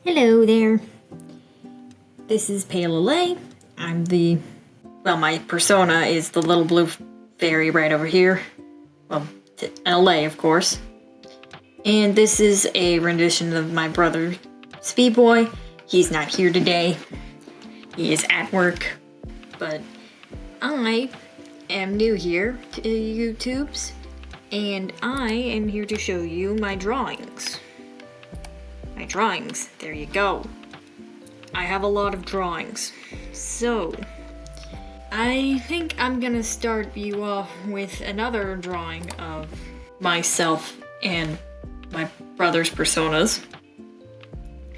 Hello there. This is Pale LA. My persona is the little blue fairy right over here. Well, LA, of course. And this is a rendition of my brother, Speedboy. He's not here today. He is at work. But I am new here to YouTubes, and I am here to show you my drawings. There you go. I have a lot of drawings. So, I think I'm gonna start you off with another drawing of myself and my brother's personas.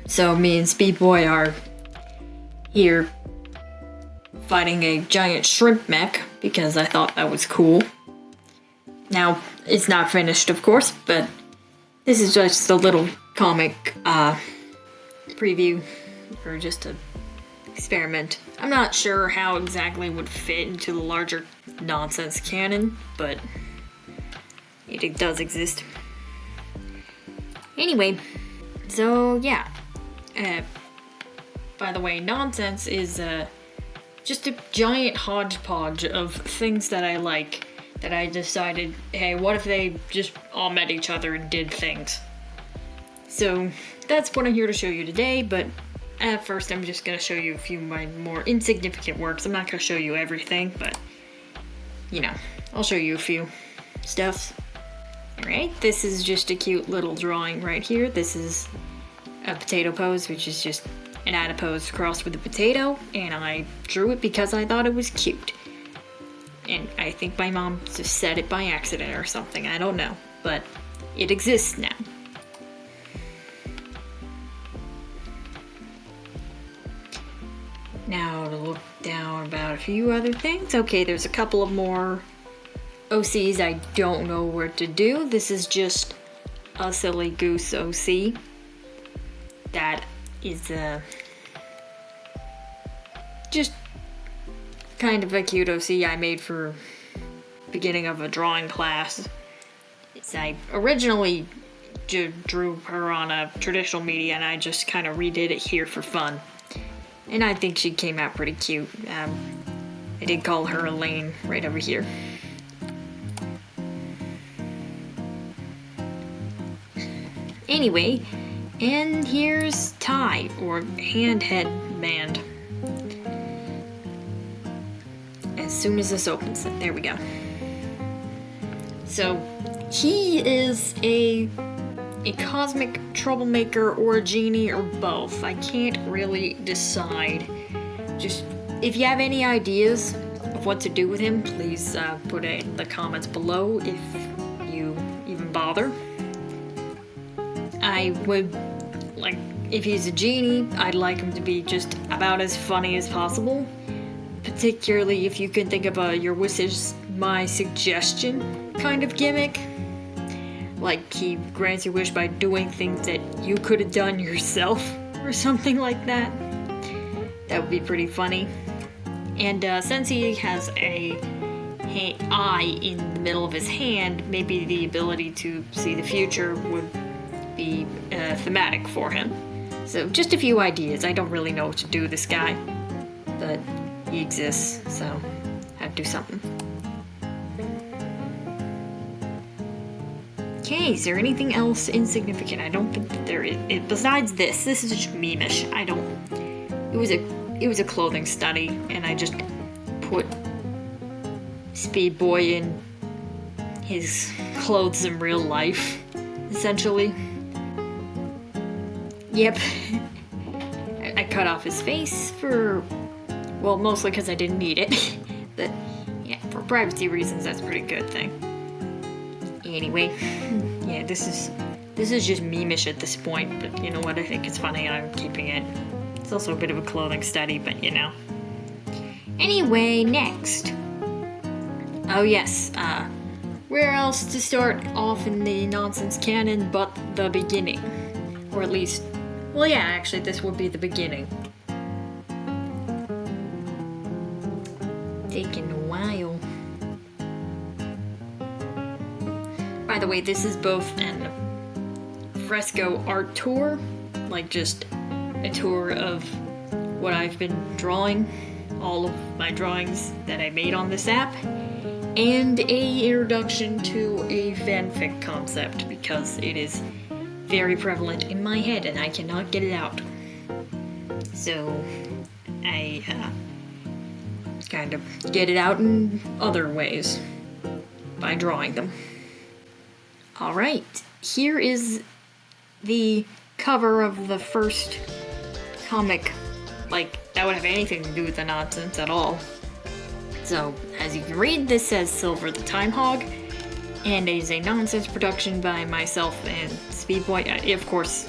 So me and Speedboy are here fighting a giant shrimp mech because I thought that was cool. Now, it's not finished, of course, but this is just a little comic preview, or just an experiment. I'm not sure how exactly it would fit into the larger nonsense canon, but it does exist. Anyway, so yeah. By the way, nonsense is just a giant hodgepodge of things that I like, that I decided, hey, what if they just all met each other and did things? So that's what I'm here to show you today, but at first I'm just going to show you a few of my more insignificant works. I'm not going to show you everything, but, you know, I'll show you a few stuffs. Alright, this is just a cute little drawing right here. This is a potato pose, which is just an adipose crossed with a potato, and I drew it because I thought it was cute. And I think my mom just said it by accident or something, I don't know, but it exists now. Now to look down about a few other things. Okay, there's a couple of more OCs I don't know where to do. This is just a silly goose OC. That is just kind of a cute OC I made for beginning of a drawing class. I originally drew her on a traditional media, and I just kind of redid it here for fun. And I think she came out pretty cute. I did call her Elaine right over here. Anyway, and here's Ty, or Handhead Man. As soon as this opens, there we go. So, he is a cosmic troublemaker or a genie or both. I can't really decide. Just, if you have any ideas of what to do with him, please put it in the comments below if you even bother. I would, like, if he's a genie, I'd like him to be just about as funny as possible. Particularly if you can think of a your wish is my suggestion kind of gimmick. Like he grants your wish by doing things that you could have done yourself or something like that. That would be pretty funny. And since he has a eye in the middle of his hand, maybe the ability to see the future would be thematic for him. So just a few ideas. I don't really know what to do with this guy, but he exists, so I have to do something. Okay, is there anything else insignificant? I don't think that there is. Besides this is just meme-ish. It was a clothing study, and I just put Speedboy in his clothes in real life, essentially. Yep. I cut off his face well, mostly because I didn't need it. But, yeah, for privacy reasons, that's a pretty good thing. Anyway, yeah, this is just meme-ish at this point, but you know what, I think it's funny and I'm keeping it. It's also a bit of a clothing study, but you know. Anyway, next. Oh yes, where else to start off in the nonsense canon but the beginning? Or at least, well yeah, actually this would be the beginning. Taking a while. By the way, this is both an Fresco art tour, like just a tour of what I've been drawing, all of my drawings that I made on this app, and a introduction to a fanfic concept, because it is very prevalent in my head and I cannot get it out. So I kind of get it out in other ways by drawing them. Alright, here is the cover of the first comic, like that would have anything to do with the nonsense at all. So, as you can read, this says Silver the Time Hog, and it is a nonsense production by myself and Speedboy. Of course,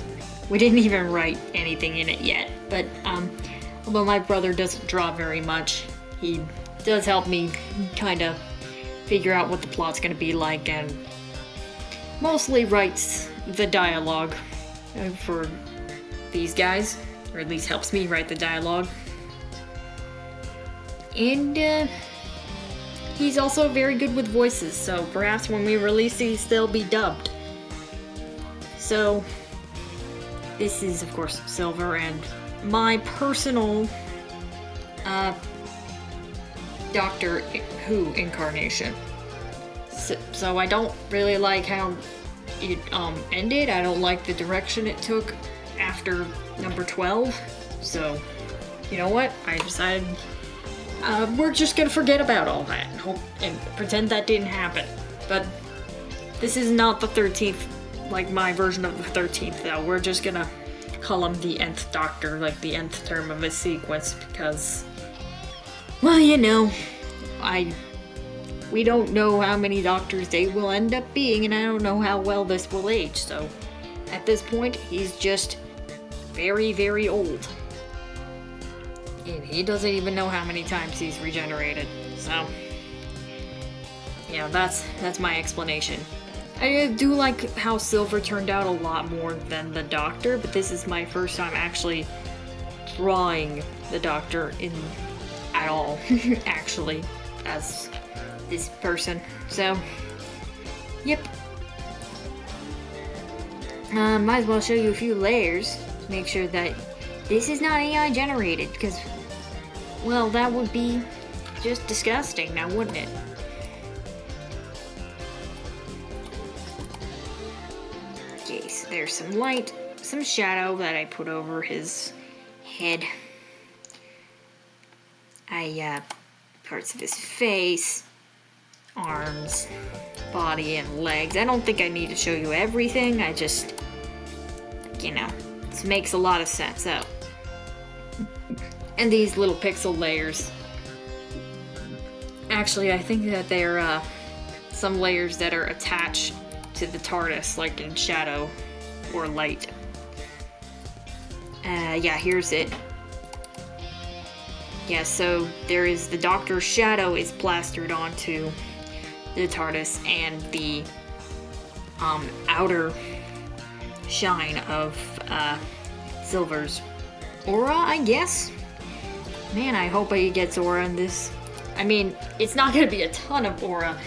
we didn't even write anything in it yet, but although my brother doesn't draw very much, he does help me kind of figure out what the plot's gonna be like, and mostly writes the dialogue for these guys, or at least helps me write the dialogue. And he's also very good with voices, so perhaps when we release these, they'll be dubbed. So, this is, of course, Silver, and my personal Doctor Who incarnation. So I don't really like how it ended. I don't like the direction it took after number 12. So, you know what? I decided we're just gonna forget about all that and pretend that didn't happen. But this is not the 13th, like my version of the 13th, though. We're just gonna call him the Nth Doctor, like the nth term of his sequence, because, well, you know, we don't know how many Doctors they will end up being, and I don't know how well this will age, so at this point, he's just very, very old. And he doesn't even know how many times he's regenerated, so yeah, that's my explanation. I do like how Silver turned out a lot more than the Doctor, but this is my first time actually drawing the Doctor at all, actually, as this person. So, yep. Might as well show you a few layers to make sure that this is not AI generated, because, well, that would be just disgusting now, wouldn't it? Okay, so there's some light, some shadow that I put over his head. Parts of his face, arms, body, and legs. I don't think I need to show you everything, I just, you know, this makes a lot of sense. Oh. And these little pixel layers. Actually, I think that they're some layers that are attached to the TARDIS, like in shadow or light. Yeah, here's it. Yeah, so there is the Doctor's shadow is plastered onto the TARDIS, and the outer shine of Silver's aura, I guess? Man, I hope he gets aura in this. I mean, it's not gonna be a ton of aura.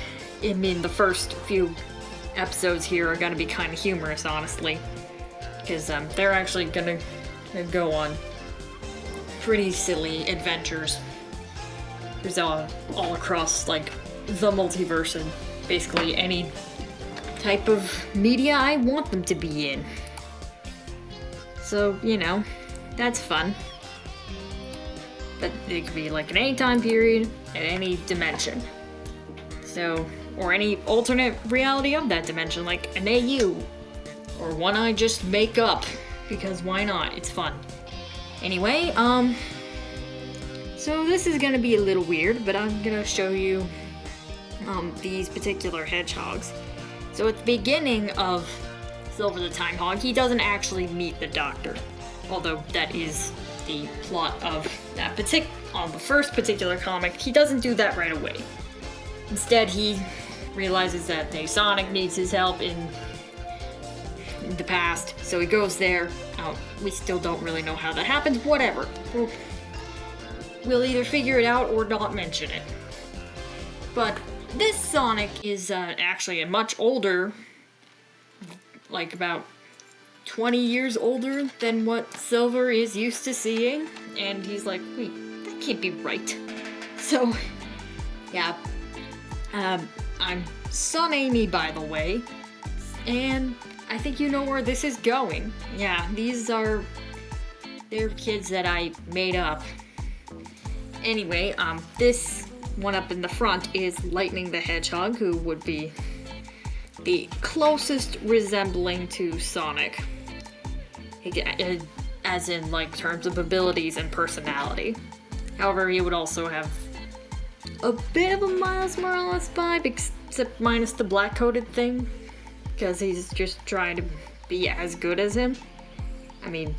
I mean, the first few episodes here are gonna be kind of humorous, honestly. Because they're actually gonna go on pretty silly adventures. There's all across, like, the multiverse and basically any type of media I want them to be in. So, you know, that's fun. But it could be like in any time period, at any dimension. So, or any alternate reality of that dimension, like an AU, or one I just make up, because why not? It's fun. Anyway, so this is gonna be a little weird, but I'm gonna show you these particular hedgehogs. So at the beginning of Silver the Time Hog, he doesn't actually meet the Doctor, although that is the plot of that on the first particular comic. He doesn't do that right away. Instead, he realizes that Sonic needs his help in the past, so he goes there. We still don't really know how that happens. Whatever. We'll either figure it out or not mention it. But this Sonic is actually a much older, like about 20 years older than what Silver is used to seeing. And he's like, wait, that can't be right. So, yeah. I'm Sonamy, by the way. And I think you know where this is going. Yeah, they're kids that I made up. Anyway, this one up in the front is Lightning the Hedgehog, who would be the closest resembling to Sonic. As in, like, terms of abilities and personality. However, he would also have a bit of a Miles Morales vibe, except minus the black-coated thing. Because he's just trying to be as good as him. I mean,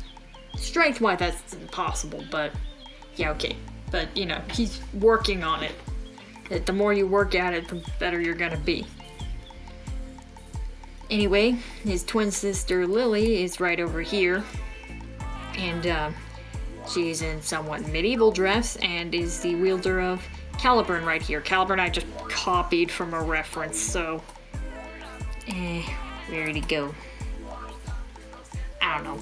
strength-wise, that's impossible, but yeah, okay. But, you know, he's working on it. The more you work at it, the better you're gonna be. Anyway, his twin sister Lily is right over here. And, she's in somewhat medieval dress and is the wielder of Caliburn right here. Caliburn I just copied from a reference, so... where did he go? I don't know.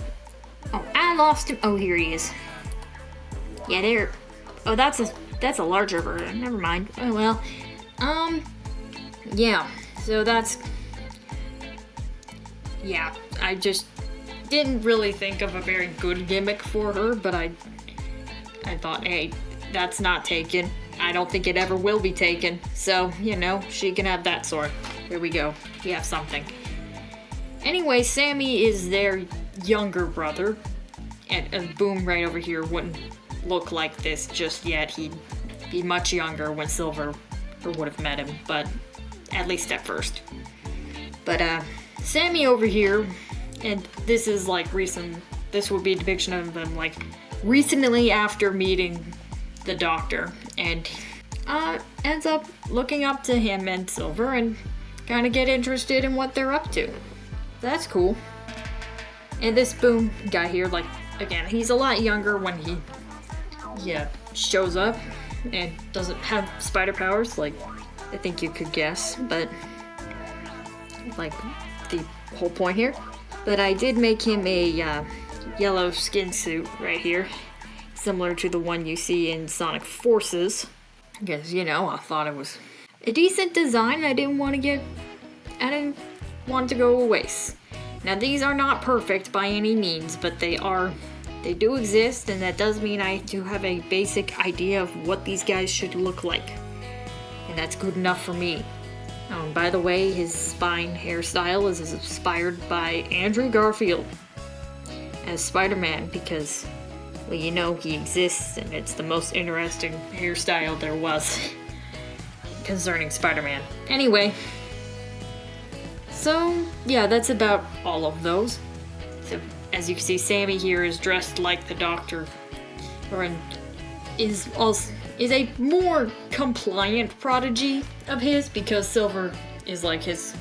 Oh, I lost him. Oh, here he is. Yeah, there. Oh, that's a larger version. Never mind. Oh well. Yeah. So that's. Yeah, I just didn't really think of a very good gimmick for her, but I thought, hey, that's not taken. I don't think it ever will be taken. So, you know, she can have that sword. Here we go. We have something. Anyway, Sammy is their younger brother. And Boom right over here wouldn't look like this just yet. He'd be much younger when Silver would have met him, but at least at first. But Sammy over here, and this is like recent, this would be a depiction of them like recently after meeting the Doctor, and ends up looking up to him and Silver and kind of get interested in what they're up to. That's cool. And this Boom guy here, like, again, he's a lot younger when he shows up and doesn't have spider powers, like I think you could guess, but like the whole point here. But I did make him a yellow skin suit right here, similar to the one you see in Sonic Forces, because, you know, I thought it was a decent design. I didn't want it to go to waste. Now, these are not perfect by any means, but they do exist, and that does mean I do have a basic idea of what these guys should look like. And that's good enough for me. Oh, and by the way, his spine hairstyle is inspired by Andrew Garfield as Spider-Man, because, well, you know, he exists, and it's the most interesting hairstyle there was concerning Spider-Man. Anyway, so, yeah, that's about all of those. So, as you can see, Sammy here is dressed like the Doctor, is a more compliant prodigy of his, because Silver is like his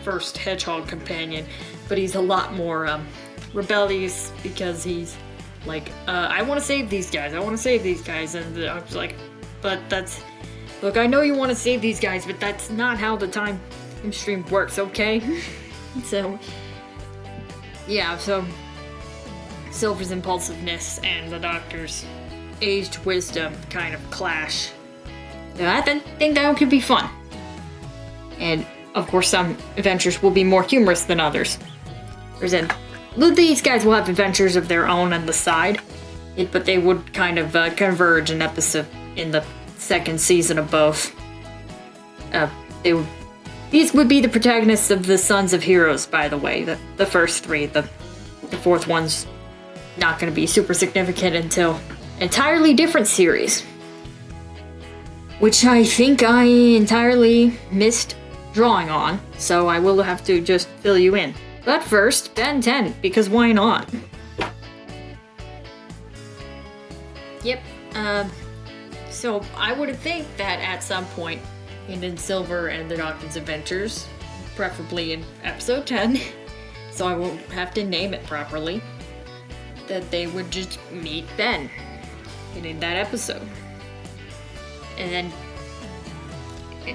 first hedgehog companion, but he's a lot more rebellious, because he's like, I want to save these guys, and the Doctor's like, but that's, look, I know you want to save these guys, but that's not how the time stream works, okay? So, yeah, so Silver's impulsiveness and the Doctor's aged wisdom kind of clash. So I think that could be fun. And, of course, some adventures will be more humorous than others. These guys will have adventures of their own on the side, but they would kind of converge in the second season of both. These would be the protagonists of the Sons of Heroes, by the way. The first three. The fourth one's not going to be super significant until entirely different series, which I think I entirely missed drawing on, so I will have to just fill you in. But first, Ben 10, because why not? Yep, so I would think that at some point in Silver and the Doctor's adventures, preferably in episode 10, so I won't have to name it properly, that they would just meet Ben in that episode. And then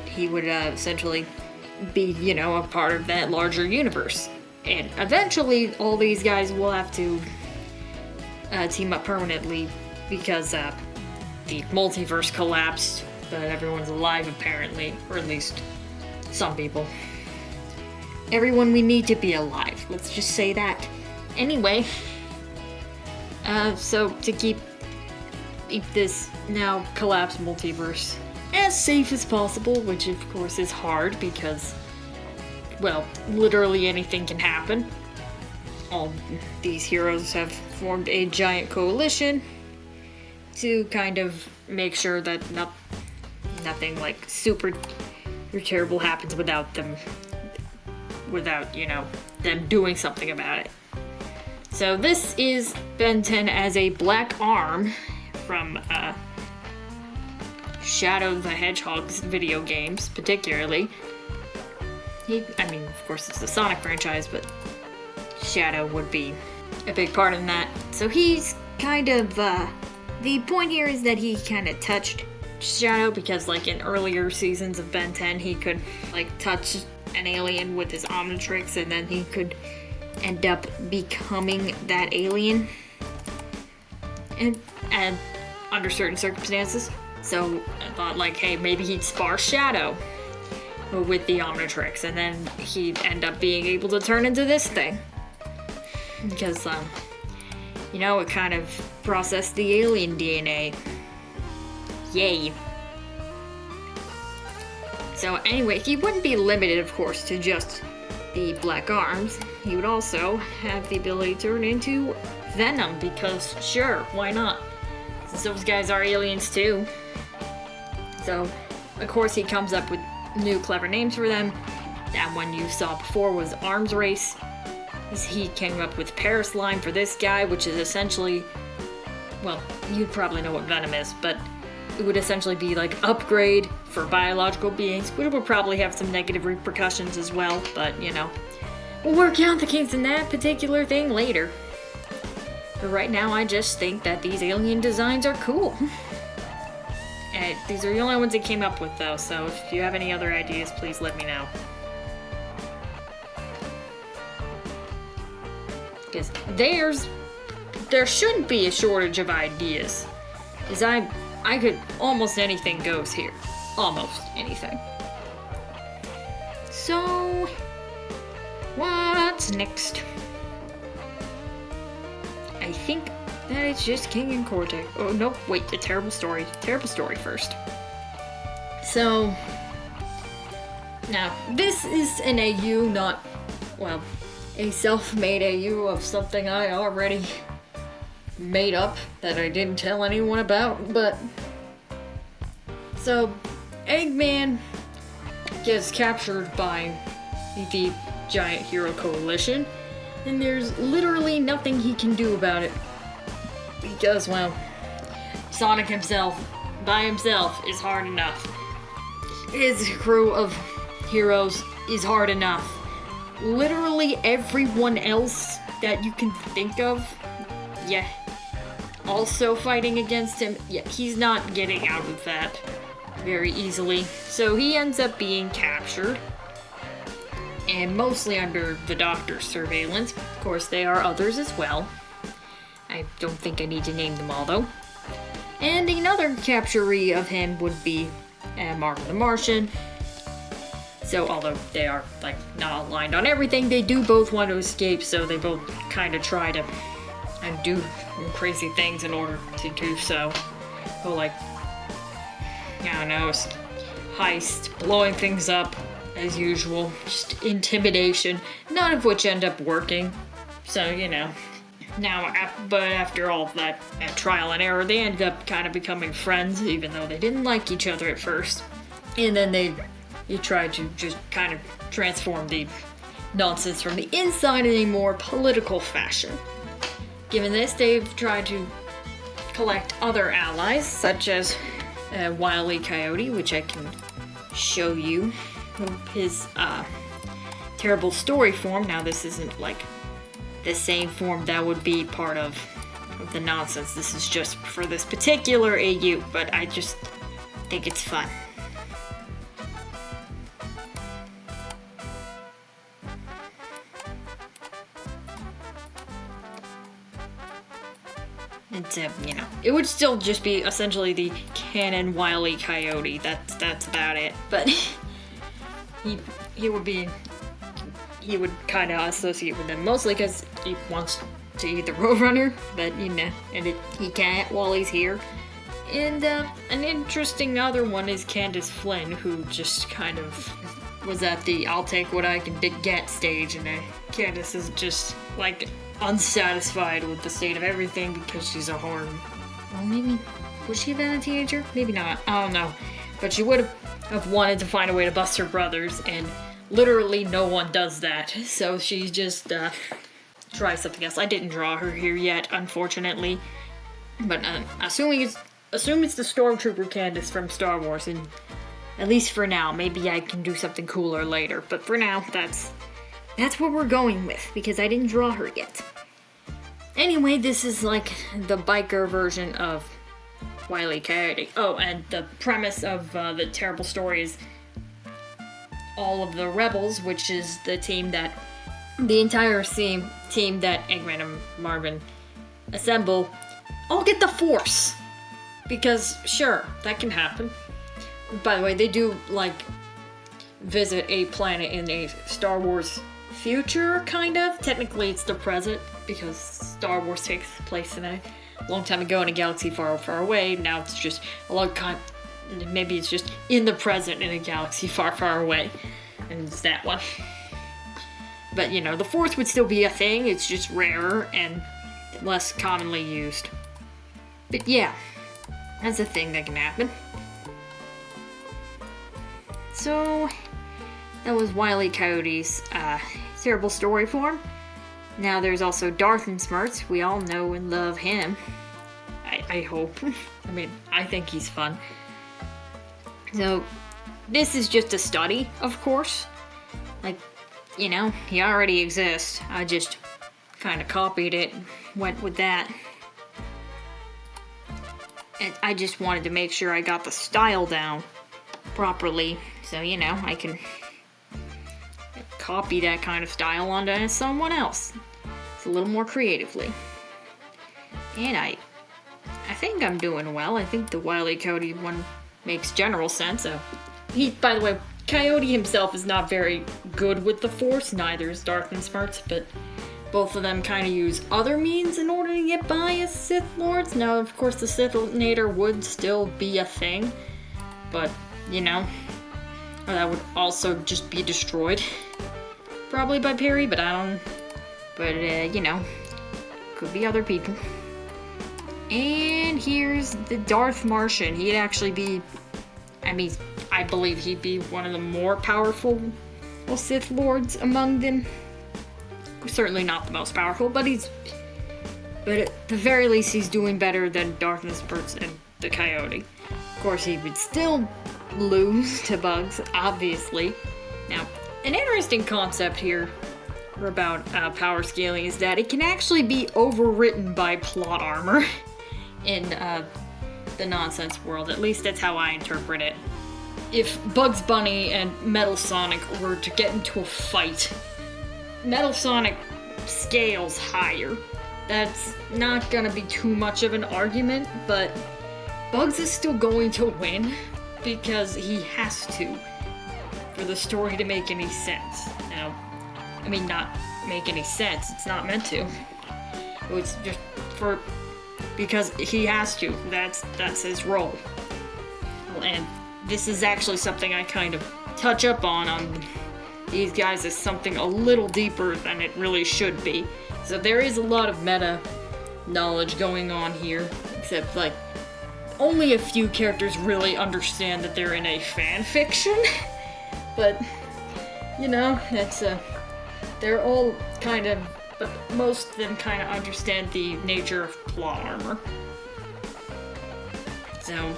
he would essentially be, you know, a part of that larger universe. And eventually, all these guys will have to team up permanently because the multiverse collapsed, but everyone's alive apparently, or at least some people. Everyone we need to be alive, let's just say that. Anyway, so to keep this now collapsed multiverse as safe as possible, which of course is hard because, well, literally anything can happen. All these heroes have formed a giant coalition to kind of make sure that nothing like super terrible happens without them, them doing something about it. So this is Ben 10 as a black arm from Shadow the Hedgehog's video games, particularly. Of course it's the Sonic franchise, but Shadow would be a big part in that. So he's kind of, the point here is that he kind of touched Shadow because, like, in earlier seasons of Ben 10, he could, like, touch an alien with his Omnitrix, and then he could end up becoming that alien. And under certain circumstances. So I thought, like, hey, maybe he'd spar Shadow with the Omnitrix, and then he'd end up being able to turn into this thing. Because, it kind of processed the alien DNA. Yay. So anyway, he wouldn't be limited, of course, to just the black arms. He would also have the ability to turn into Venom, because sure, why not? Since those guys are aliens too. So, of course, he comes up with new clever names for them. That one you saw before was Arms Race. He came up with Paraslime for this guy, which is essentially, well, you'd probably know what Venom is, but it would essentially be like upgrade for biological beings, which would probably have some negative repercussions as well, but we'll work out the kinks in that particular thing later. But right now, I just think that these alien designs are cool. And these are the only ones he came up with, though, so if you have any other ideas, please let me know. Because there shouldn't be a shortage of ideas. Because I could, almost anything goes here. Almost anything. So, what's next? I think that it's just King and Cortex. Oh, no, wait, a terrible story. Terrible story first. So, now, this is an AU, not, well, a self-made AU of something I already made up that I didn't tell anyone about, but... So, Eggman gets captured by the giant hero coalition, and there's literally nothing he can do about it. Because, well, Sonic himself, by himself, is hard enough. His crew of heroes is hard enough. Literally everyone else that you can think of, yeah, also fighting against him, yeah, he's not getting out of that very easily. So he ends up being captured, and mostly under the Doctor's surveillance. Of course, there are others as well. I don't think I need to name them all, though. And another capturee of him would be Marvin the Martian. So, although they are, like, not aligned on everything, they do both want to escape, so they both kind of try to do crazy things in order to do so. So, like, I don't know, heist, blowing things up, as usual, just intimidation, none of which end up working. So, now, but after all that trial and error, they ended up kind of becoming friends, even though they didn't like each other at first. And then they tried to just kind of transform the nonsense from the inside in a more political fashion. Given this, they've tried to collect other allies, such as Wile E. Coyote, which I can show you his terrible story form. Now, this isn't like the same form that would be part of the nonsense. This is just for this particular AU, but I just think it's fun. It's you know, it would still just be essentially the canon Wile E. Coyote. That's about it. But he would kind of associate with them mostly because he wants to eat the Roadrunner, but you know, he can't while he's here. And an interesting other one is Candace Flynn, who just kind of was at the I'll take what I can get stage, and Candace is just like unsatisfied with the state of everything because she's a horror. Well, maybe was she then a teenager? Maybe not. I don't know. But she would have wanted to find a way to bust her brothers, and literally no one does that. So she just tries something else. I didn't draw her here yet, unfortunately. But assume it's the Stormtrooper Candace from Star Wars, and at least for now, maybe I can do something cooler later. But for now, that's what we're going with, because I didn't draw her yet. Anyway, this is like the biker version of Wile E. Coyote. Oh, and the premise of the terrible story is all of the rebels, which is the entire team that Eggman and Marvin assemble, all get the Force. Because, sure, that can happen. By the way, they do, like, visit a planet in a Star Wars future, kind of. Technically, it's the present, because Star Wars takes place in a long time ago in a galaxy far, far away. Now it's just maybe it's just in the present in a galaxy far, far away. And it's that one. But, you know, the Force would still be a thing. It's just rarer and less commonly used. But, yeah. That's a thing that can happen. So, that was Wile E. Coyote's terrible story form. Now there's also Darth and Smirts. We all know and love him. I hope. I mean, I think he's fun. So, this is just a study, of course. Like, you know, he already exists. I just kind of copied it and went with that. And I just wanted to make sure I got the style down properly, so, you know, I can copy that kind of style onto someone else. It's a little more creatively. And I think I'm doing well. I think the Wile E. Coyote one makes general sense. By the way, Coyote himself is not very good with the Force, neither is Darth and Smarts, but both of them kind of use other means in order to get by as Sith Lords. Now, of course, the Sithinator would still be a thing, but, you know, that would also just be destroyed. Probably by Perry, but you know, could be other people. And here's the Darth Martian. He'd actually be, I believe he'd be one of the more powerful Sith Lords among them. Certainly not the most powerful, but at the very least he's doing better than Darth and Spurts and the Coyote. Of course, he would still lose to Bugs, obviously. Now, an interesting concept here about power scaling is that it can actually be overwritten by plot armor in the nonsense world. At least that's how I interpret it. If Bugs Bunny and Metal Sonic were to get into a fight, Metal Sonic scales higher. That's not gonna be too much of an argument, but Bugs is still going to win because he has to for the story to make any sense. Now, not make any sense, it's not meant to. It's just because he has to. That's his role. And this is actually something I kind of touch up on these guys as something a little deeper than it really should be. So there is a lot of meta knowledge going on here, except like only a few characters really understand that they're in a fan fiction. But you know, they're all kind of, but most of them kind of understand the nature of plot armor. So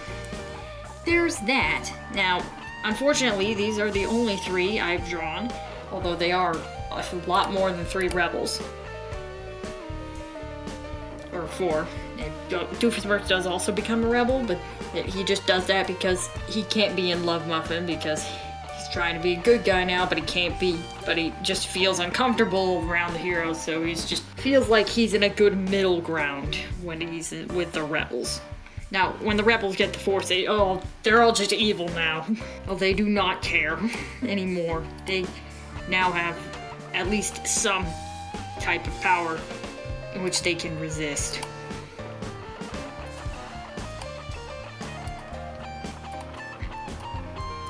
there's that. Now, unfortunately, these are the only 3 I've drawn, although they are a lot more than 3 rebels. Or 4. And Doofenshmirtz does also become a rebel, but he just does that because he can't be in Love Muffin because he's He's trying to be a good guy now, but he can't be. But he just feels uncomfortable around the heroes, so he's just feels like he's in a good middle ground when he's with the rebels. Now, when the rebels get the Force, they're all just evil now. Well, they do not care anymore. They now have at least some type of power in which they can resist.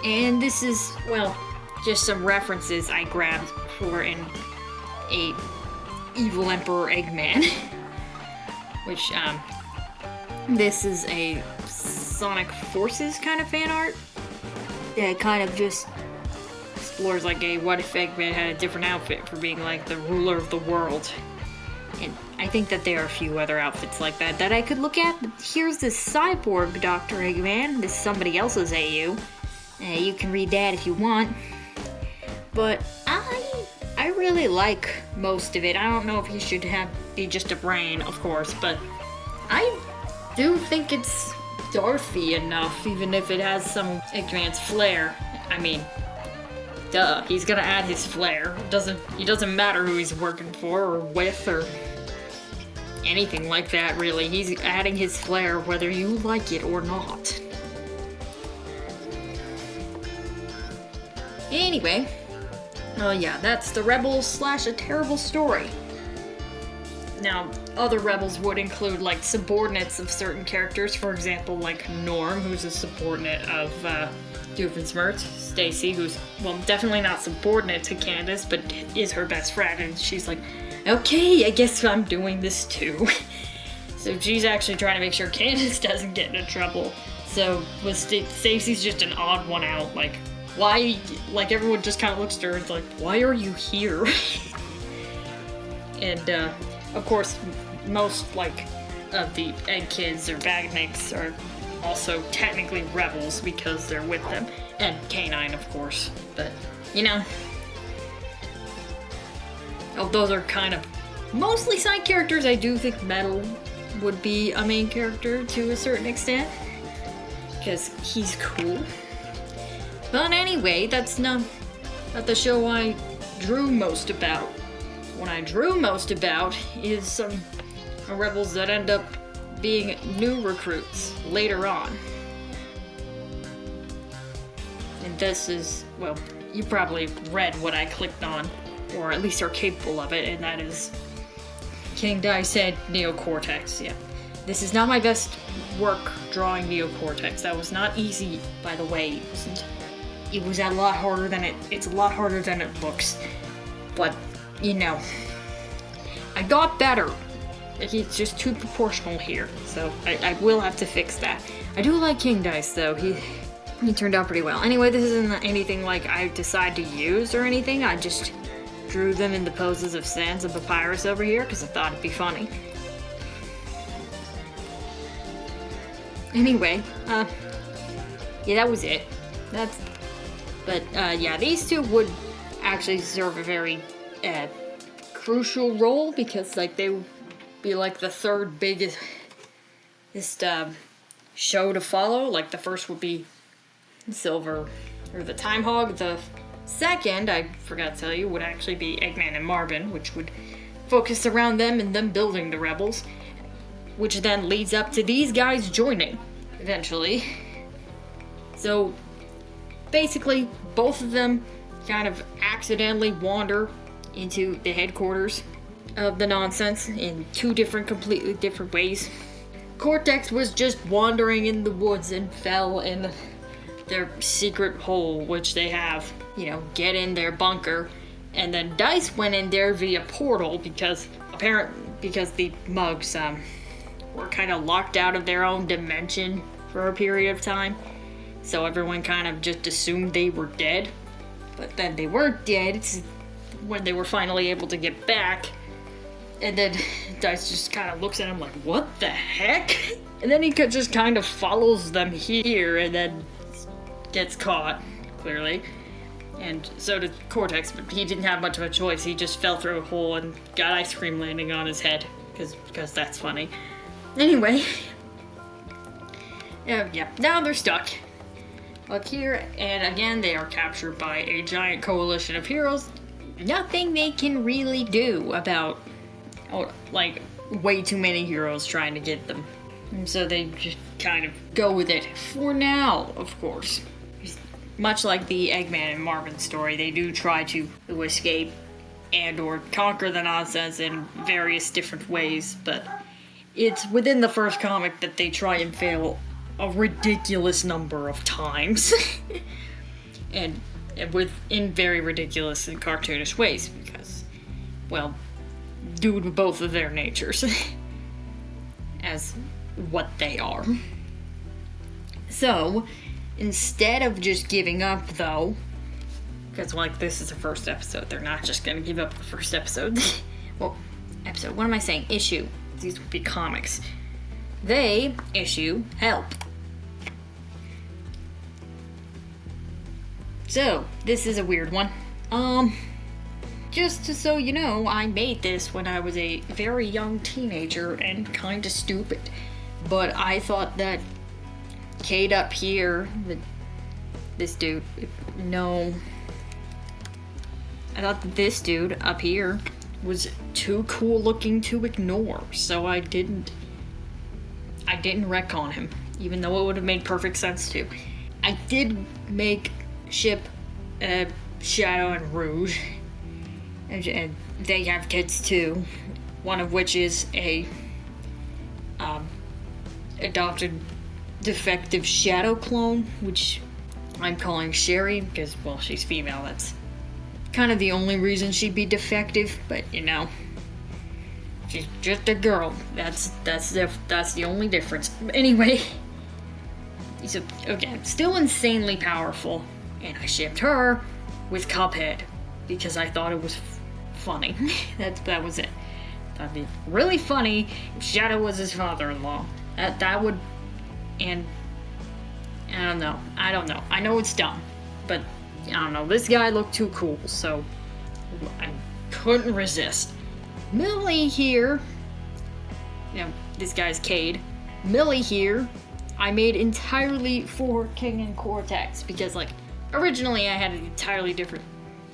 And this is, well, just some references I grabbed for a evil Emperor Eggman. Which, this is a Sonic Forces kind of fan art. That kind of just explores like a what if Eggman had a different outfit for being like the ruler of the world. And I think that there are a few other outfits like that I could look at. But here's this cyborg Dr. Eggman. This is somebody else's AU. You can read that if you want. But I really like most of it. I don't know if he should be just a brain, of course, but I do think it's Darthy enough, even if it has some Eggman's flair. I mean, duh, he's gonna add his flair. It doesn't matter who he's working for or with or anything like that, really. He's adding his flair whether you like it or not. Anyway, yeah, that's the Rebels / A Terrible Story. Now, other Rebels would include, like, subordinates of certain characters. For example, like Norm, who's a subordinate of Doofenshmirtz. Stacy, who's, well, definitely not subordinate to Candace, but is her best friend. And she's like, okay, I guess I'm doing this too. So she's actually trying to make sure Candace doesn't get into trouble. So Stacy's just an odd one out, like, why, like, everyone just kind of looks at her and is like, why are you here? And, of course, most, like, of the Egg Kids or Bagniks are also technically rebels because they're with them. And K9, of course. But, you know. Oh, those are kind of mostly side characters. I do think Metal would be a main character to a certain extent. Because he's cool. But anyway, that's not the show I drew most about. What I drew most about is some rebels that end up being new recruits later on. And this is, well, you probably read what I clicked on, or at least are capable of it, and that is King Dice said Neo-Cortex. Yeah. This is not my best work drawing Neo-Cortex. That was not easy, by the way. It was a lot harder than it's a lot harder than it looks. But, you know, I got better. He's just too proportional here, so I will have to fix that. I do like King Dice, though. He turned out pretty well. Anyway, this isn't anything like I decide to use or anything. I just drew them in the poses of Sans and Papyrus over here, because I thought it'd be funny. Anyway, yeah, that was it. Yeah, these two would actually serve a very crucial role because, like, they would be like the third biggest show to follow. Like, the first would be Silver or the Time Hog. The second, I forgot to tell you, would actually be Eggman and Marvin, which would focus around them and them building the rebels, which then leads up to these guys joining eventually. So basically, both of them kind of accidentally wander into the headquarters of the nonsense in two completely different ways. Cortex was just wandering in the woods and fell in their secret hole, which they have, you know, get in their bunker. And then Dice went in there via portal because the mugs were kind of locked out of their own dimension for a period of time. So everyone kind of just assumed they were dead. But then they weren't dead when they were finally able to get back. And then Dice just kind of looks at him like, what the heck? And then he just kind of follows them here and then gets caught, clearly. And so did Cortex, but he didn't have much of a choice. He just fell through a hole and got ice cream landing on his head, because that's funny. Anyway, yeah, now they're stuck. up here, and again, they are captured by a giant coalition of heroes. Nothing they can really do about, like, way too many heroes trying to get them. And so they just kind of go with it for now, of course. Much like the Eggman and Marvin story, they do try to escape and or conquer the nonsense in various different ways, but it's within the first comic that they try and fail a ridiculous number of times. and in very ridiculous and cartoonish ways, because, well, due to both of their natures as what they are. So, instead of just giving up, though, because, like, this is the first episode, they're not just gonna give up the first episode. Well, episode, what am I saying? Issue. These would be comics. They issue help. So, this is a weird one. Just so you know, I made this when I was a very young teenager and kinda stupid. But I thought that Kate up here, this dude, no. I thought that this dude up here was too cool looking to ignore, so I didn't retcon him, even though it would have made perfect sense to. I did make ship Shadow and Rouge, and they have kids too, one of which is a adopted defective Shadow clone, which I'm calling Sherry because, well, she's female. That's kind of the only reason she'd be defective, but you know, she's just a girl. That's the only difference. Anyway, so again, still insanely powerful, and I shipped her with Cuphead because I thought it was funny. that was it. That'd be really funny if Shadow was his father-in-law. That would, and I don't know. I know it's dumb, but I don't know. This guy looked too cool, so I couldn't resist. Millie here, this guy's Cade. Millie here, I made entirely for King and Cortex because, like, originally I had an entirely different,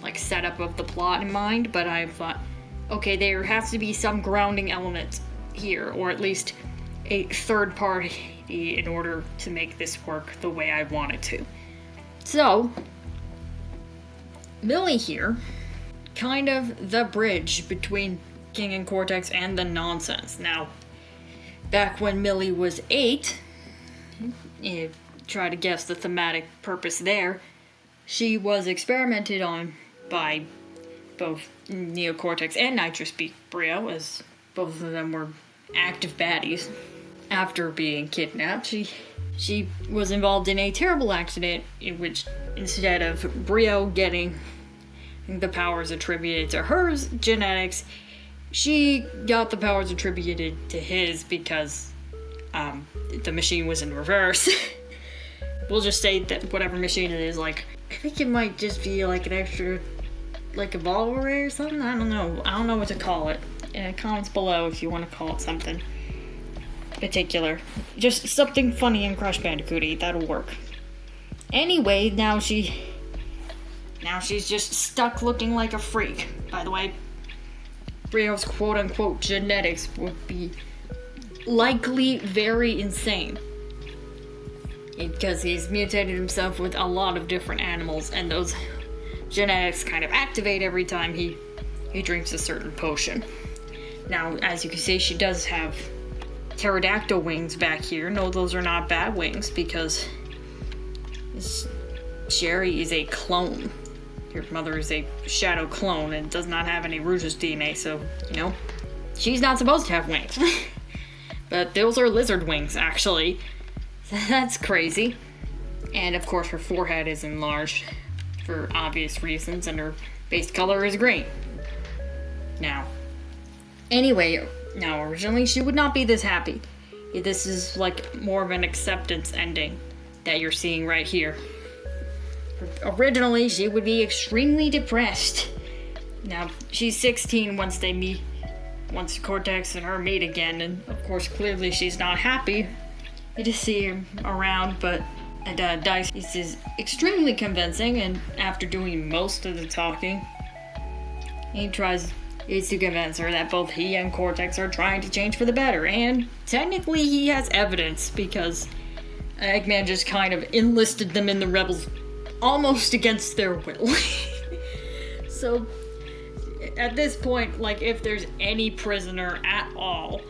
like, setup of the plot in mind, but I thought, okay, there has to be some grounding element here, or at least a third party in order to make this work the way I want it to. So, Millie here, kind of the bridge between King and Cortex and the nonsense. Now, back when Millie was 8, try to guess the thematic purpose there, she was experimented on by both Neocortex and Nitrous Brio, as both of them were active baddies. After being kidnapped, she was involved in a terrible accident in which, instead of Brio getting the powers attributed to her genetics, she got the powers attributed to his because the machine was in reverse. We'll just say that whatever machine it is, like, I think it might just be like an extra, like a ball array or something. I don't know what to call it. Comments below if you want to call it something particular. Just something funny and Crush Bandicoot-y, that'll work. Anyway, now she's just stuck looking like a freak. By the way, Brio's quote-unquote genetics would be likely very insane, because he's mutated himself with a lot of different animals, and those genetics kind of activate every time he drinks a certain potion. Now, as you can see, she does have pterodactyl wings back here. No, those are not bat wings, because Sherry is a clone. Your mother is a Shadow clone and does not have any Rouge's DNA, so, you know, she's not supposed to have wings. But those are lizard wings, actually. That's crazy. And, of course, her forehead is enlarged for obvious reasons, and her base color is green. Now, originally she would not be this happy. This is like more of an acceptance ending that you're seeing right here. Originally, she would be extremely depressed. Now, she's 16 once Cortex and her meet again, and of course, clearly she's not happy to see him around, but And Dice is extremely convincing, and after doing most of the talking, he tries to convince her that both he and Cortex are trying to change for the better, and technically he has evidence because Eggman just kind of enlisted them in the rebels almost against their will. So, at this point, like, if there's any prisoner at all,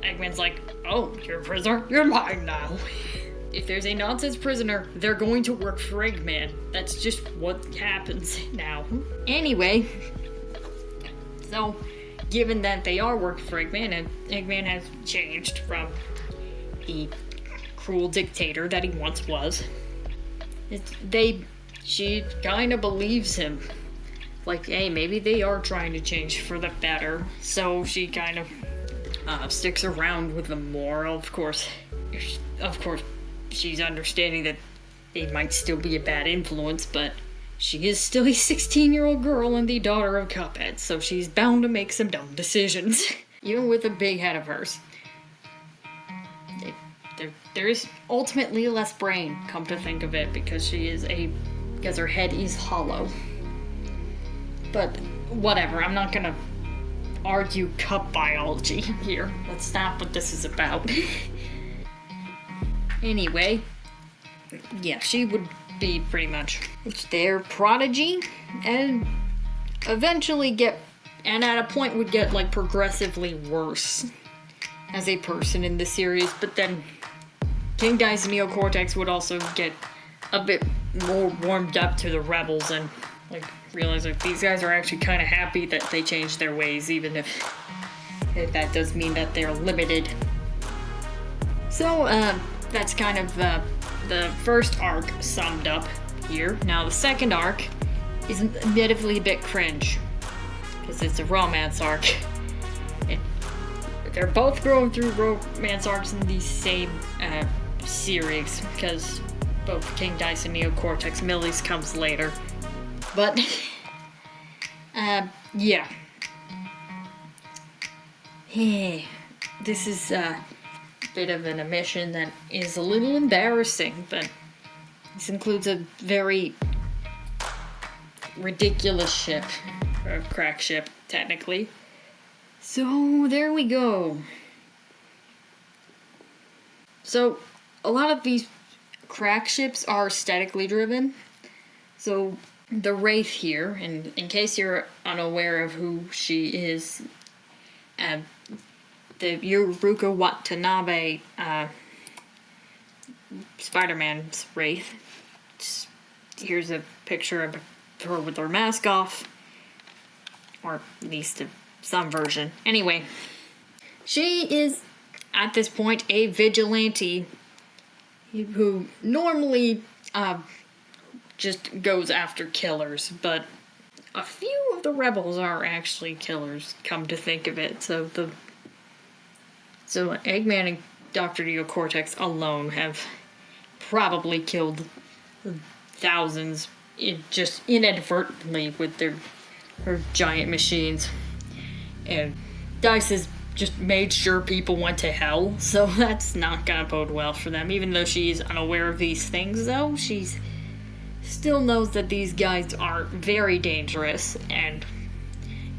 Eggman's like, oh, you're a prisoner? You're mine now. If there's a nonsense prisoner, they're going to work for Eggman. That's just what happens now. Anyway, so given that they are working for Eggman, and Eggman has changed from the cruel dictator that he once was, she kind of believes him. Like, hey, maybe they are trying to change for the better. So she kind of sticks around with them more. Of course, she's understanding that they might still be a bad influence, but she is still a 16-year-old girl and the daughter of Cuphead, so she's bound to make some dumb decisions, even with a big head of hers. There is ultimately less brain, come to think of it, because her head is hollow. But whatever, I'm not gonna argue cup biology here. That's not what this is about. Anyway, yeah, she would be pretty much their prodigy, and eventually and at a point would get, like, progressively worse as a person in the series, but then King Dice and Neo Cortex would also get a bit more warmed up to the rebels and, like, realize that these guys are actually kind of happy that they changed their ways, even if that does mean that they're limited. So, that's kind of the first arc summed up here. Now, the second arc is admittedly a bit cringe, because it's a romance arc. They're both going through romance arcs in the same series, because both King Dice and Neo Cortex Millie's comes later. But, yeah. Hey, this is a bit of an omission that is a little embarrassing, but this includes a very ridiculous ship, or crack ship, technically. So, there we go. So, a lot of these crack ships are aesthetically driven. So, the Wraith here, and in case you're unaware of who she is, the Yuruka Watanabe Spider-Man's Wraith. Here's a picture of her with her mask off, or at least some version. Anyway, she is, at this point, a vigilante who normally just goes after killers, but a few of the rebels are actually killers, come to think of it. So Eggman and Dr. Neo Cortex alone have probably killed thousands just inadvertently with her giant machines. And Dice has just made sure people went to hell, so that's not gonna bode well for them. Even though she's unaware of these things, though, she's still knows that these guys are very dangerous and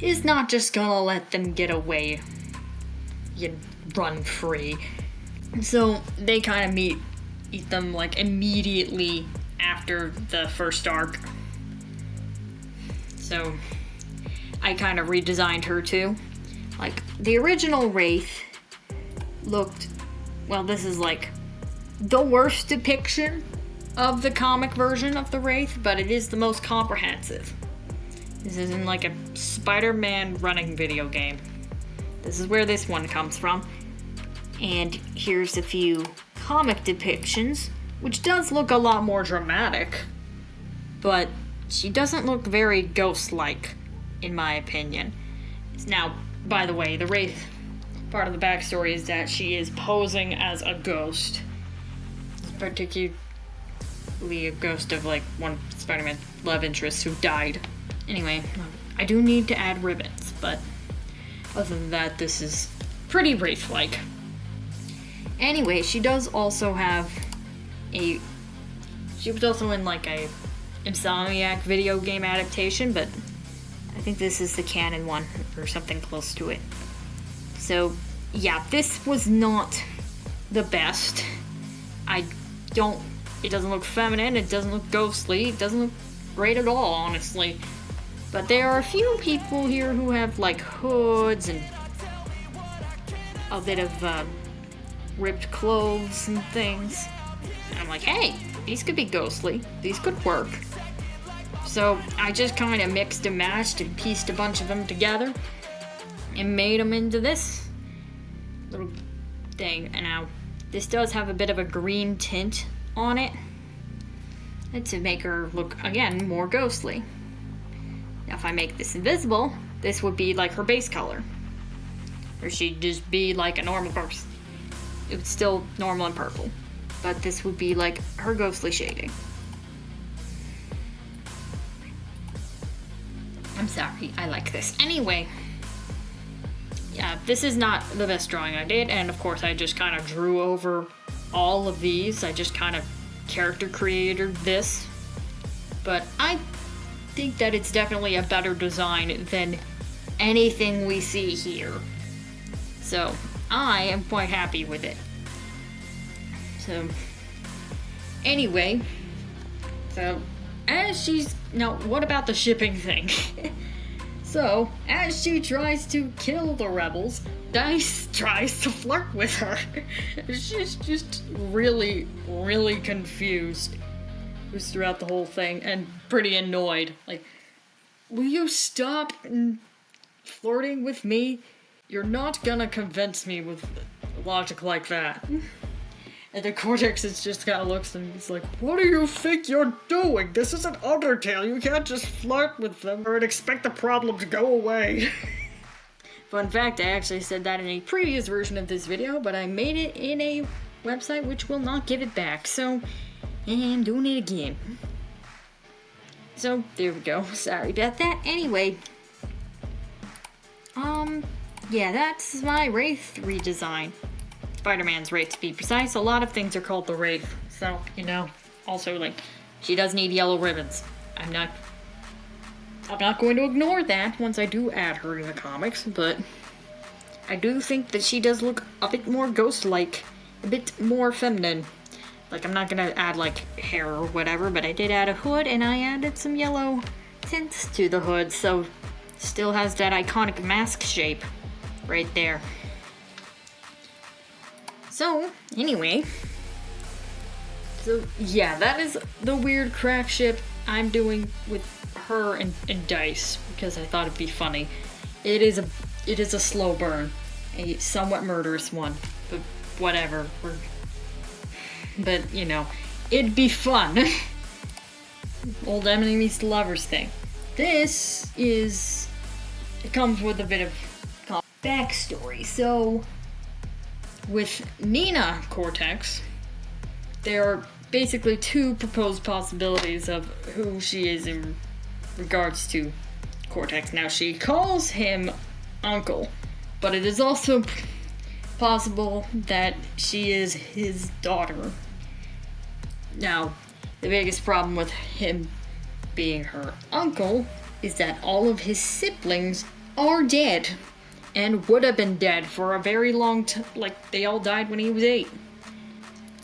is not just gonna let them get away and run free. So they kind of meet them, like, immediately after the first arc. So I kind of redesigned her too. Like, the original Wraith looked, well, this is like the worst depiction of the comic version of the Wraith, but it is the most comprehensive. This isn't like a Spider-Man running video game. This is where this one comes from. And here's a few comic depictions, which does look a lot more dramatic, but she doesn't look very ghost-like, in my opinion. Now, by the way, the Wraith, part of the backstory is that she is posing as a ghost. Particularly a ghost of, like, one of Spider-Man's love interests who died. Anyway, I do need to add ribbons, but other than that, this is pretty Wraith-like. Anyway, she does also have She was also in like a Insomniac video game adaptation, but I think this is the canon one or something close to it. So yeah, this was not the best. It doesn't look feminine, it doesn't look ghostly, it doesn't look great at all, honestly. But there are a few people here who have like hoods and a bit of ripped clothes and things. And I'm like, hey, these could be ghostly, these could work. So I just kind of mixed and matched and pieced a bunch of them together and made them into this little thing. And now this does have a bit of a green tint on it, and to make her look, again, more ghostly. Now if I make this invisible, this would be like her base color. Or she'd just be like a normal person. It would still normal and purple. But this would be like her ghostly shading. I'm sorry, I like this. Anyway, yeah, this is not the best drawing I did, and of course I just kind of drew over all of these. I just kind of character created this. But I think that it's definitely a better design than anything we see here. So I am quite happy with it. So anyway, so as she's, now what about the shipping thing? So as she tries to kill the rebels, Dice tries to flirt with her. She's just really, really confused throughout the whole thing and pretty annoyed. Like, will you stop flirting with me? You're not gonna convince me with logic like that. And the Cortex is just kind of looks and he's like, what do you think you're doing? This isn't Undertale. You can't just flirt with them or expect the problem to go away. Fun fact, I actually said that in a previous version of this video, but I made it in a website which will not give it back, so I'm doing it again. So, there we go. Sorry about that. Anyway, yeah, that's my Wraith redesign. Spider-Man's Wraith, to be precise. A lot of things are called the Wraith, so, you know. Also, like, she does need yellow ribbons. I'm not going to ignore that once I do add her in the comics, but I do think that she does look a bit more ghost-like, a bit more feminine. Like, I'm not gonna add, like, hair or whatever, but I did add a hood, and I added some yellow tints to the hood, so still has that iconic mask shape right there. So, anyway, so yeah, that is the weird crack ship I'm doing with her and Dice, because I thought it'd be funny. It is a slow burn, a somewhat murderous one, but whatever. But you know, it'd be fun. Old enemies to lovers thing. It comes with a bit of backstory. So, with Nina Cortex, there are basically two proposed possibilities of who she is in regards to Cortex. Now, she calls him Uncle, but it is also possible that she is his daughter. Now, the biggest problem with him being her uncle is that all of his siblings are dead and would have been dead for a very long time. Like, they all died when he was 8.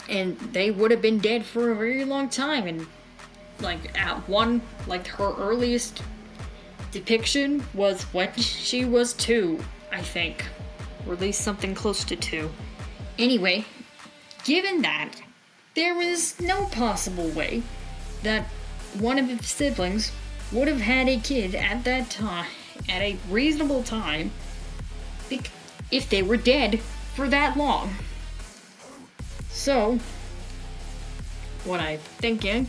And they would have been dead for a very long time. And, like, her earliest depiction was when she was 2, I think. Or at least something close to 2. Anyway, given that, there is no possible way that one of his siblings would have had a kid at that time, at a reasonable time, if they were dead for that long. So, what I'm thinking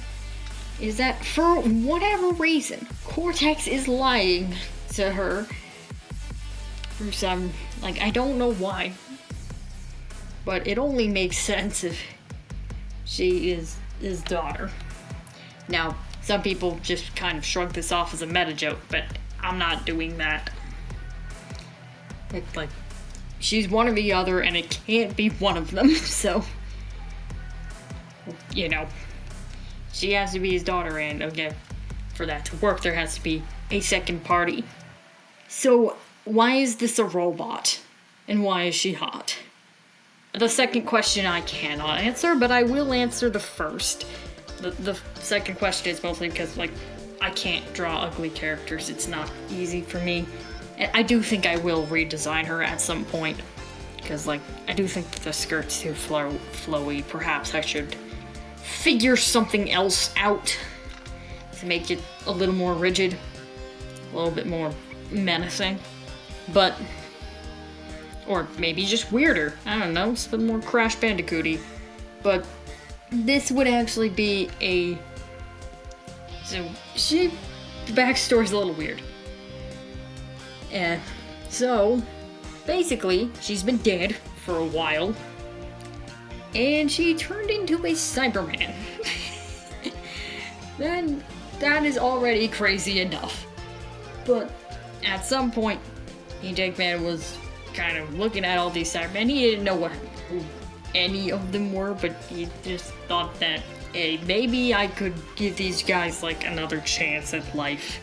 is that for whatever reason, Cortex is lying to her for some, like, I don't know why, but it only makes sense if she is his daughter. Now, some people just kind of shrug this off as a meta joke, but I'm not doing that. Like, she's one or the other, and it can't be one of them, so you know, she has to be his daughter, and again, for that to work, there has to be a second party. So, why is this a robot? And why is she hot? The second question I cannot answer, but I will answer the first. The second question is mostly because, like, I can't draw ugly characters. It's not easy for me. And I do think I will redesign her at some point. Because, like, I do think that the skirt's too flowy. Perhaps I should figure something else out to make it a little more rigid. A little bit more menacing. But... or maybe just weirder. I don't know, it's a bit more Crash Bandicoot-y. But this would actually be a... so, the backstory's a little weird. So, basically, she's been dead for a while. And she turned into a Cyberman. Then, that is already crazy enough. But, at some point, Eggman was kind of looking at all these Cybermen. He didn't know who any of them were, but he just thought that, hey, maybe I could give these guys, like, another chance at life.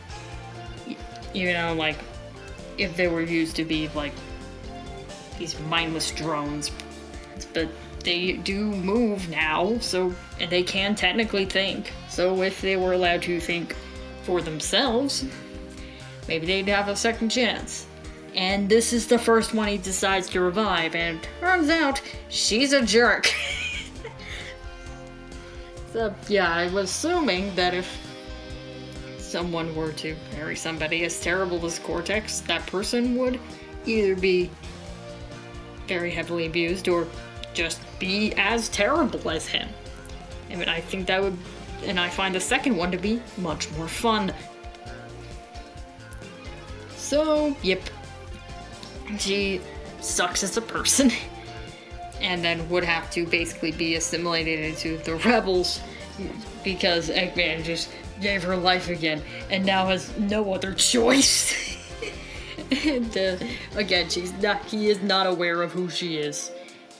You know, like, if they were used to be, like, these mindless drones. But they do move now, so, and they can technically think. So if they were allowed to think for themselves, maybe they'd have a second chance. And this is the first one he decides to revive, and turns out, she's a jerk. So, yeah, I was assuming that if someone were to marry somebody as terrible as Cortex, that person would either be very heavily abused or just be as terrible as him. I mean, I think that would, and I find the second one to be much more fun. So, yep. She sucks as a person, and then would have to basically be assimilated into the rebels because Eggman just gave her life again, and now has no other choice. And again, he is not aware of who she is,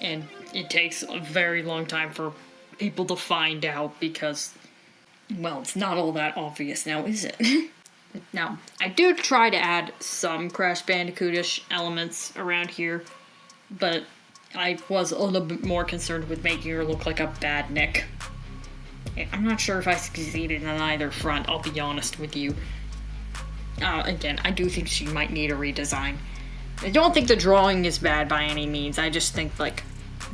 and it takes a very long time for people to find out because, well, it's not all that obvious now, is it? Now, I do try to add some Crash Bandicoot-ish elements around here, but I was a little bit more concerned with making her look like a badnik. I'm not sure if I succeeded on either front, I'll be honest with you. Again, I do think she might need a redesign. I don't think the drawing is bad by any means, I just think, like,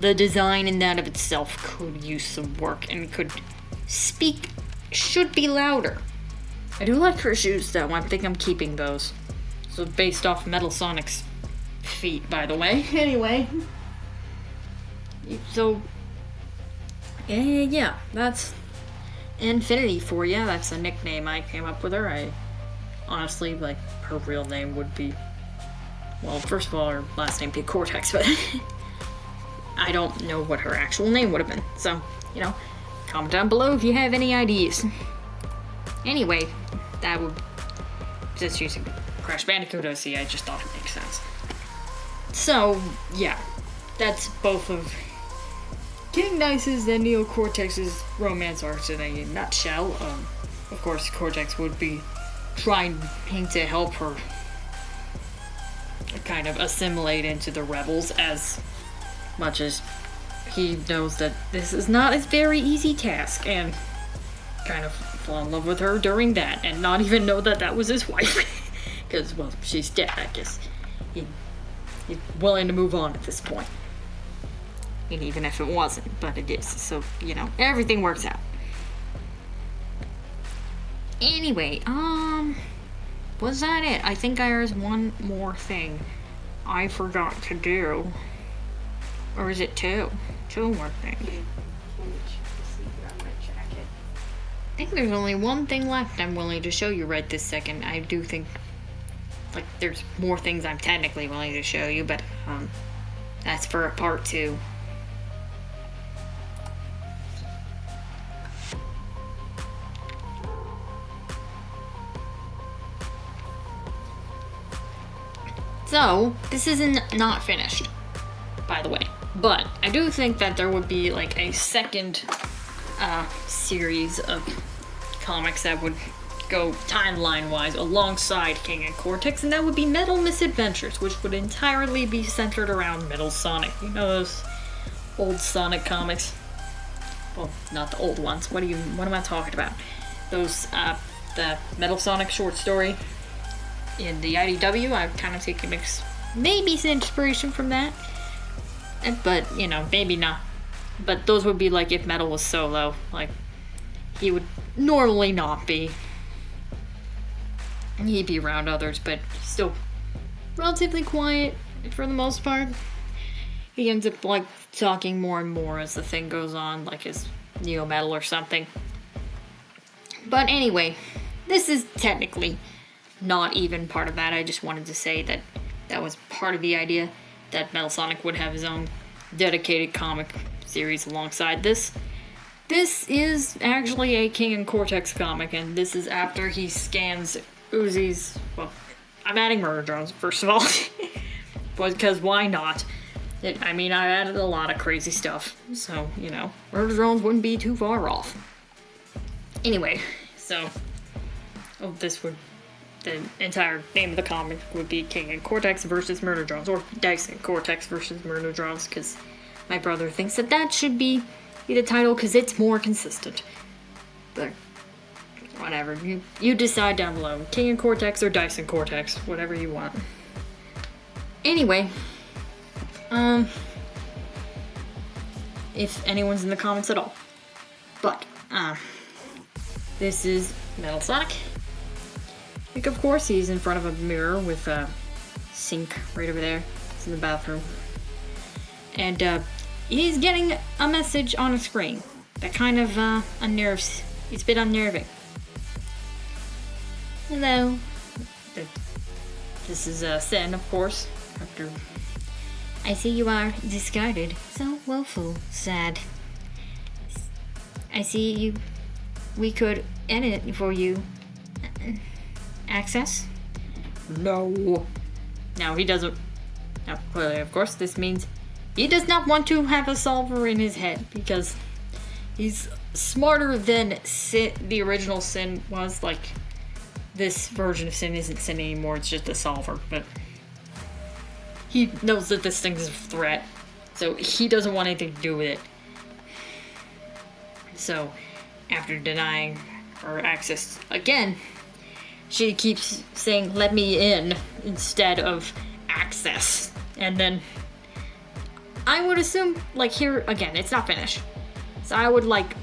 the design in that of itself could use some work and should be louder. I do like her shoes, though. I think I'm keeping those. So, based off Metal Sonic's feet, by the way. Anyway. So, yeah, that's Infinity for you. That's a nickname I came up with her. I honestly, like, her real name would be, well, first of all, her last name would be Cortex, but I don't know what her actual name would have been. So, you know, comment down below if you have any ideas. Anyway, that would, just using Crash Bandicoot OC, I just thought it makes sense. So, yeah, that's both of King Nice's and Neo Cortex's romance arcs in a nutshell. Of course, Cortex would be trying to help her kind of assimilate into the rebels as much as he knows that this is not a very easy task, and kind of fall in love with her during that, and not even know that that was his wife. Because, well, she's dead, I guess. He's willing to move on at this point. And even if it wasn't, but it is. So, you know, everything works out. Anyway, was that it? I think there's one more thing I forgot to do. Or is it two? Two more things. I think there's only one thing left I'm willing to show you right this second. I do think, like, there's more things I'm technically willing to show you, but, that's for a part 2. So, this isn't not finished, by the way. But I do think that there would be, like, a second series of comics that would go timeline-wise alongside King and Cortex, and that would be Metal Misadventures, which would entirely be centered around Metal Sonic. You know those old Sonic comics? Well, not the old ones. What am I talking about? Those, the Metal Sonic short story in the IDW. I've kind of taken maybe some inspiration from that, but you know, maybe not. But those would be like if Metal was solo, like he would normally not be. He'd be around others, but still relatively quiet for the most part. He ends up like talking more and more as the thing goes on, like his neo metal or something. But anyway, this is technically not even part of that. I just wanted to say that that was part of the idea, that Metal Sonic would have his own dedicated comic series alongside this. This is actually a King and Cortex comic, and this is after he scans Uzi's. Well, I'm adding murder drones, first of all. Because why not? I mean, I added a lot of crazy stuff, so, you know, murder drones wouldn't be too far off. Anyway, so, the entire name of the comic would be King and Cortex versus Murder Drones, or Dice and Cortex versus Murder Drones, because my brother thinks that should be the title, because it's more consistent. But whatever, you decide down below. King and Cortex or Dice and Cortex, whatever you want. Anyway, if anyone's in the comments at all. But, this is Metal Sonic. Like, of course, he's in front of a mirror with a sink right over there. It's in the bathroom. And, he's getting a message on a screen that kind of, unnerves. It's a bit unnerving. Hello. This is, Sin, of course. After I see you are discarded. So woeful, sad. I see you. We could edit for you. Access? No. Now he doesn't. Now, clearly, of course, this means he does not want to have a solver in his head because he's smarter than the original Sin was. Like, this version of Sin isn't Sin anymore, it's just a solver, but he knows that this thing's a threat, so he doesn't want anything to do with it. So, after denying her access again, she keeps saying, "Let me in," instead of access. And then, I would assume, like, here, again, it's not finished. So I would, like,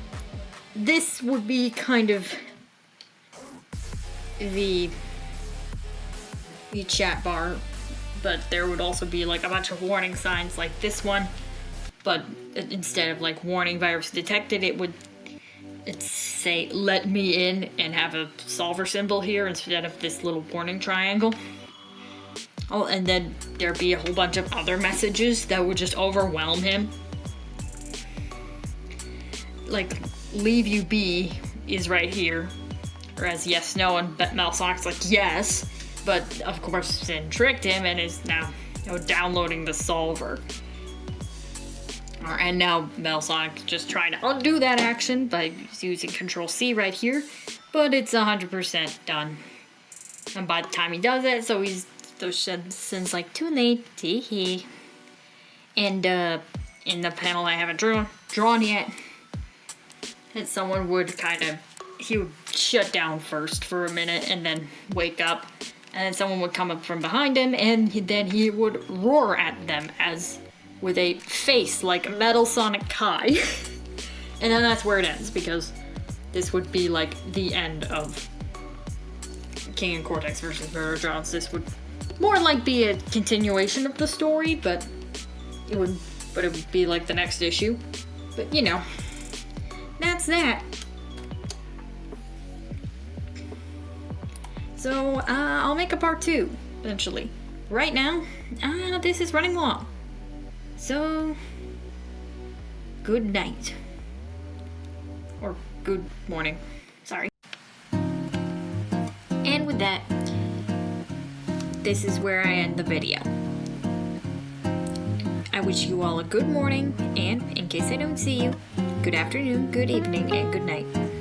this would be kind of the chat bar, but there would also be, like, a bunch of warning signs like this one, but instead of, like, warning virus detected, it'd say "let me in" and have a solver symbol here instead of this little warning triangle. Oh, and then there'd be a whole bunch of other messages that would just overwhelm him. Like, "leave you be" is right here. Whereas yes, no, and Metal Sonic's like, yes. But of course Sin tricked him and is now downloading the solver. And now Metal Sonic just trying to undo that action by using Control-C right here. But it's 100% done. And by the time he does it, so Sin's like, too late, tee-hee. And in the panel I haven't drawn yet, that someone would he would shut down first for a minute and then wake up. And then someone would come up from behind him and then he would roar at them with a face like Metal Sonic Kai. And then that's where it ends, because this would be like the end of King and Cortex versus Murder Drones. This would more like be a continuation of the story, but it would be like the next issue. But you know, that's that. So I'll make a part 2 eventually. Right now, this is running long. So good night. Or good morning. Sorry. And with that, this is where I end the video. I wish you all a good morning, and in case I don't see you, good afternoon, good evening, and good night.